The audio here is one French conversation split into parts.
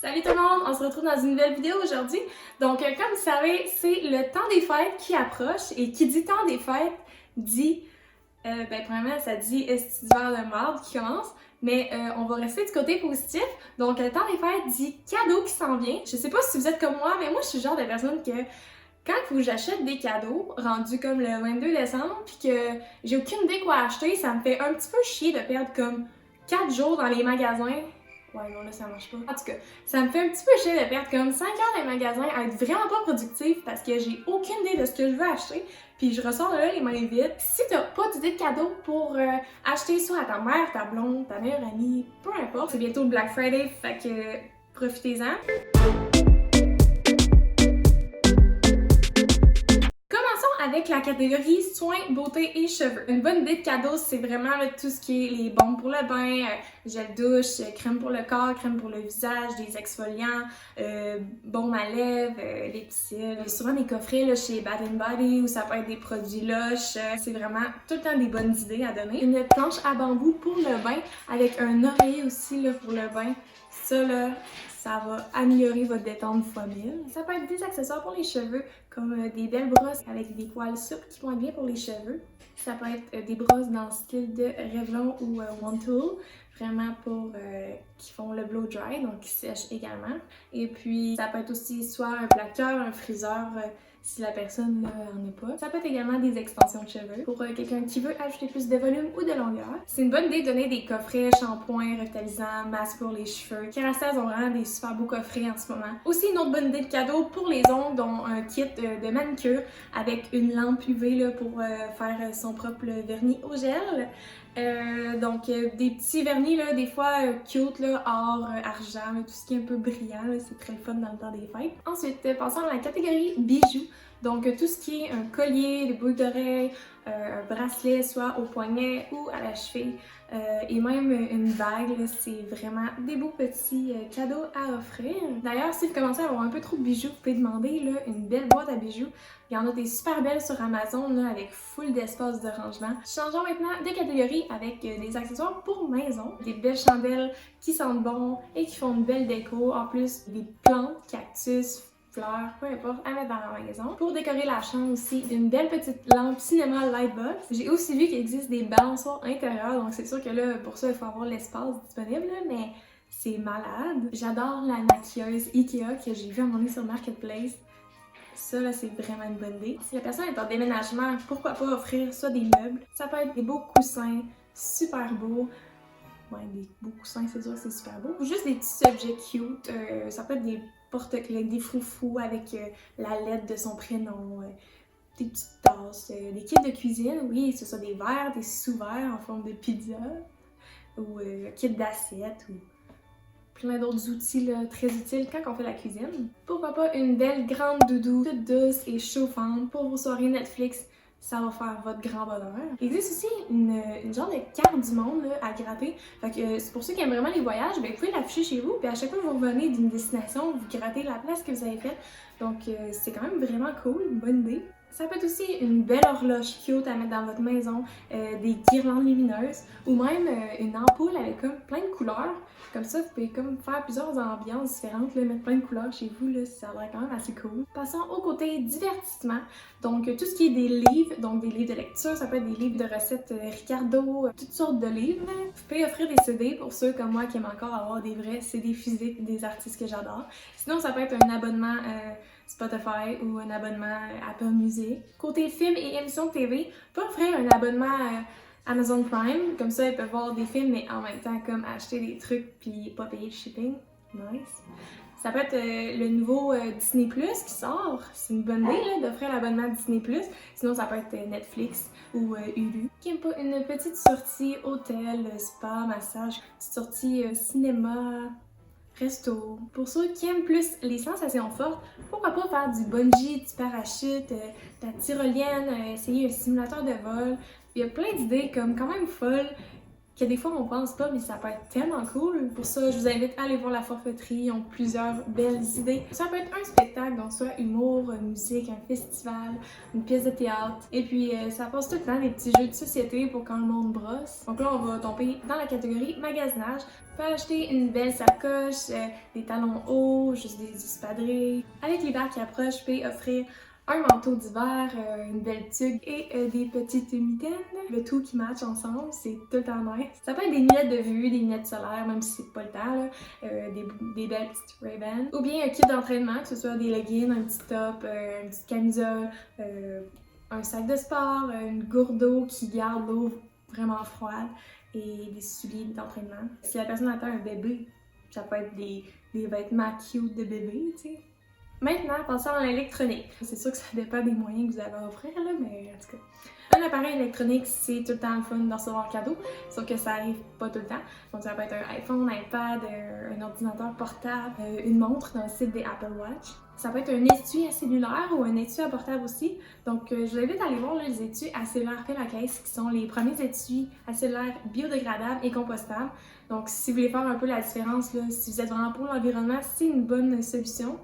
Salut tout le monde, on se retrouve dans une nouvelle vidéo aujourd'hui. Donc comme vous savez, c'est le temps des fêtes qui approche et qui dit temps des fêtes dit, premièrement ça dit cet hiver de marde qui commence, mais on va rester du côté positif. Donc le temps des fêtes dit cadeau qui s'en vient. Je sais pas si vous êtes comme moi, mais moi je suis le genre de personne que quand il faut que j'achète des cadeaux rendus comme le 22 décembre puis que j'ai aucune idée quoi acheter, ça me fait un petit peu chier de perdre comme 4 jours dans les magasins. Ouais, non, là, ça marche pas. En tout cas, ça me fait un petit peu chier de perdre comme 5 heures dans les magasins à être vraiment pas productive parce que j'ai aucune idée de ce que je veux acheter. Puis je ressors de là les mains vides. Si t'as pas d'idée de cadeau pour acheter soit à ta mère, ta blonde, ta meilleure amie, peu importe, c'est bientôt le Black Friday, fait que profitez-en. Avec la catégorie soins, beauté et cheveux. Une bonne idée de cadeau, c'est vraiment tout ce qui est les baumes pour le bain, gel douche, crème pour le corps, crème pour le visage, des exfoliants, baume à lèvres, les cils. Il y a souvent des coffrets là, chez Bath & Body où ça peut être des produits Lush. C'est vraiment tout le temps des bonnes idées à donner. Une planche à bambou pour le bain avec un oreiller aussi là, pour le bain. Ça là, ça va améliorer votre détente fois 1000. Ça peut être des accessoires pour les cheveux, comme des belles brosses avec des poils souples qui vont être bien pour les cheveux. Ça peut être des brosses dans le style de Revlon ou One Tool, vraiment pour qui font le blow dry, donc qui sèchent également. Et puis ça peut être aussi soit un plaqueur, un friseur, si la personne n'en a pas. Ça peut être également des extensions de cheveux pour quelqu'un qui veut ajouter plus de volume ou de longueur. C'est une bonne idée de donner des coffrets, shampoings, revitalisants, masques pour les cheveux. Kerastase ont vraiment des super beaux coffrets en ce moment. Aussi une autre bonne idée de cadeau pour les ongles, dont un kit de manucure avec une lampe UV là, pour faire son propre vernis au gel. Donc des petits vernis là, des fois cute là, or, argent, là, tout ce qui est un peu brillant, c'est très fun dans le temps des fêtes. Ensuite, passons à la catégorie bijoux. Donc tout ce qui est un collier, des boucles d'oreilles, un bracelet soit au poignet ou à la cheville et même une bague, c'est vraiment des beaux petits cadeaux à offrir. D'ailleurs, si vous commencez à avoir un peu trop de bijoux, vous pouvez demander là, une belle boîte à bijoux. Il y en a des super belles sur Amazon là, avec full d'espace de rangement. Changeons maintenant de catégorie avec des accessoires pour maison. Des belles chandelles qui sentent bon et qui font une belle déco. En plus, des plantes, cactus, fleurs, peu importe, à mettre dans la maison. Pour décorer la chambre aussi, une belle petite lampe cinéma Lightbox. J'ai aussi vu qu'il existe des balançoires intérieures, donc c'est sûr que là, pour ça, il faut avoir l'espace disponible, là, mais c'est malade. J'adore la maquilleuse Ikea que j'ai vue à un moment donné sur Marketplace. Ça, là, c'est vraiment une bonne idée. Si la personne est en déménagement, pourquoi pas offrir soit des meubles. Ça peut être des beaux coussins, super beaux. Ouais, des beaux coussins, c'est sûr que c'est super beau. Ou juste des petits objets cute. Ça peut être des porte-clés, des froufrous avec la lettre de son prénom. Des petites tasses, des kits de cuisine. Oui, ce sont des verres, des sous-verres en forme de pizza. Ou kits d'assiettes. Ou plein d'autres outils là, très utiles quand on fait la cuisine. Pourquoi pas une belle grande doudou, toute douce et chauffante pour vos soirées Netflix, ça va faire votre grand bonheur. Il existe aussi une genre de carte du monde là, à gratter. Fait que c'est pour ceux qui aiment vraiment les voyages, ben, vous pouvez l'afficher chez vous, puis à chaque fois que vous revenez d'une destination, vous grattez la place que vous avez faite. Donc c'est quand même vraiment cool, une bonne idée. Ça peut être aussi une belle horloge cute à mettre dans votre maison, des guirlandes lumineuses ou même une ampoule avec comme plein de couleurs. Comme ça, vous pouvez comme faire plusieurs ambiances différentes, là, mettre plein de couleurs chez vous, là, ça a l'air quand même assez cool. Passons au côté divertissement. Donc tout ce qui est des livres, donc des livres de lecture, ça peut être des livres de recettes Ricardo, toutes sortes de livres. Vous pouvez offrir des CD pour ceux comme moi qui aiment encore avoir des vrais CD physiques des artistes que j'adore. Sinon, ça peut être un abonnement Spotify ou un abonnement Apple Music. Côté films et émissions de TV, vous pouvez offrir un abonnement Amazon Prime, comme ça ils peuvent voir des films mais en même temps comme acheter des trucs puis pas payer le shipping. Nice. Ça peut être le nouveau Disney Plus qui sort. C'est une bonne idée d'offrir l'abonnement Disney Plus. Sinon ça peut être Netflix ou Hulu. Qui aime pas une petite sortie hôtel, spa, massage, petite sortie cinéma, resto. Pour ceux qui aiment plus les sensations fortes, pourquoi pas faire du bungee, du parachute, de la tyrolienne, essayer un simulateur de vol. Il y a plein d'idées comme quand même folles que des fois on pense pas, mais ça peut être tellement cool. Pour ça, je vous invite à aller voir la forfaiterie, ils ont plusieurs belles idées. Ça peut être un spectacle, donc soit humour, musique, un festival, une pièce de théâtre. Et puis ça passe tout le temps des petits jeux de société pour quand le monde brosse. Donc là, on va tomber dans la catégorie magasinage. Tu peux acheter une belle sacoche, des talons hauts, juste des espadrilles. Avec l'hiver qui approche, je peux offrir un manteau d'hiver, une belle tuque et des petites mitaines. Le tout qui match ensemble, c'est tout le temps nice. Ça peut être des lunettes de vue, des lunettes solaires, même si c'est pas le temps, là, des belles petites Ray-Ban. Ou bien un kit d'entraînement, que ce soit des leggings, un petit top, une petite camisole, un sac de sport, une gourde d'eau qui garde l'eau vraiment froide et des souliers d'entraînement. Si la personne attend un bébé, ça peut être des vêtements cute de bébé, tu sais. Maintenant, passons à l'électronique. C'est sûr que ça dépend des moyens que vous avez à offrir, là, mais en tout cas. Un appareil électronique, c'est tout le temps le fun d'en recevoir un cadeau, sauf que ça arrive pas tout le temps. Donc ça peut être un iPhone, un iPad, un ordinateur portable, une montre dans le site des Apple Watch. Ça peut être un étui à cellulaire ou un étui à portable aussi. Donc je vous invite à aller voir là, les étuis à cellulaire pile à caisse qui sont les premiers étuis à cellulaire biodégradables et compostables. Donc si vous voulez faire un peu la différence, là, si vous êtes vraiment pour l'environnement, c'est une bonne solution.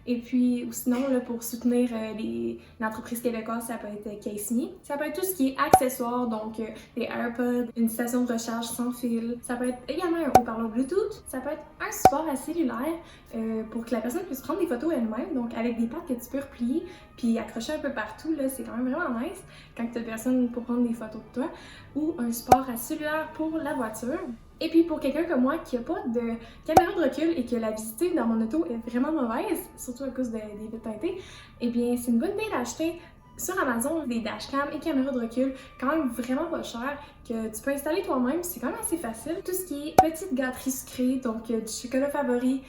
Et puis, ou sinon, là, pour soutenir les entreprises québécoises, ça peut être Case Me. Ça peut être tout ce qui est accessoires, donc des AirPods, une station de recharge sans fil. Ça peut être également un haut-parleur Bluetooth. Ça peut être un support à cellulaire pour que la personne puisse prendre des photos elle-même, donc avec des pattes que tu peux replier puis accrocher un peu partout. Là, c'est quand même vraiment nice quand tu as personne pour prendre des photos de toi. Ou un support à cellulaire pour la voiture. Et puis pour quelqu'un comme moi qui n'a pas de caméra de recul et que la visibilité dans mon auto est vraiment mauvaise, surtout à cause des vitres teintées, eh bien c'est une bonne idée d'acheter sur Amazon des dashcams et caméras de recul quand même vraiment pas cher que tu peux installer toi-même, c'est quand même assez facile. Tout ce qui est petite gâterie sucrée, donc du chocolat favori,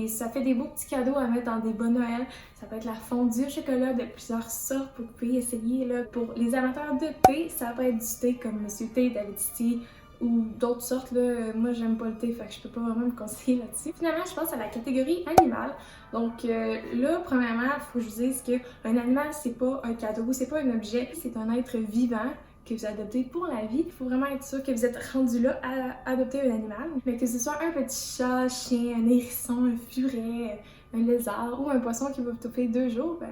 ça fait des beaux petits cadeaux à mettre dans des bas Noël. Ça peut être la fondue au chocolat de plusieurs sortes pour que vous puissiez essayer. Là. Pour les amateurs de thé, ça peut être du thé comme Monsieur Thé, David Tea, ou d'autres sortes, là, moi j'aime pas le thé, fait que je peux pas vraiment me conseiller là-dessus. Finalement, je pense à la catégorie animale. Donc là, premièrement, il faut que je vous dise qu'un animal, c'est pas un cadeau, c'est pas un objet, c'est un être vivant que vous adoptez pour la vie. Il faut vraiment être sûr que vous êtes rendu là à adopter un animal. Mais que ce soit un petit chat, chien, un hérisson, un furet, un lézard ou un poisson qui va vous touffer 2 jours, ben,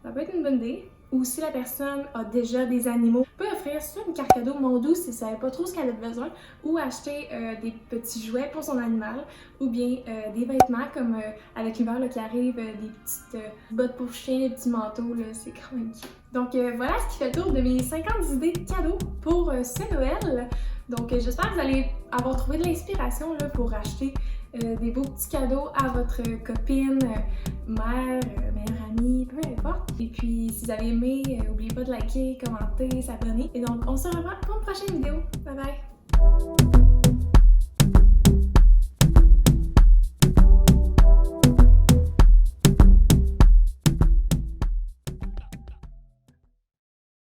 ça peut être une bonne idée. Ou si la personne a déjà des animaux, peut offrir soit une carte cadeau Mondou si ça savait pas trop ce qu'elle a besoin, ou acheter des petits jouets pour son animal, ou bien des vêtements comme avec l'hiver qui arrive, des petites bottes pour chien, des petits manteaux, c'est quand même cute. Donc voilà ce qui fait le tour de mes 50 idées de cadeaux pour ce Noël. Donc j'espère que vous allez avoir trouvé de l'inspiration pour acheter des beaux petits cadeaux à votre copine, mère, meilleure amie, peu importe. Et puis si vous avez aimé, n'oubliez pas de liker, commenter, s'abonner. Et donc on se revoit pour une prochaine vidéo. Bye bye!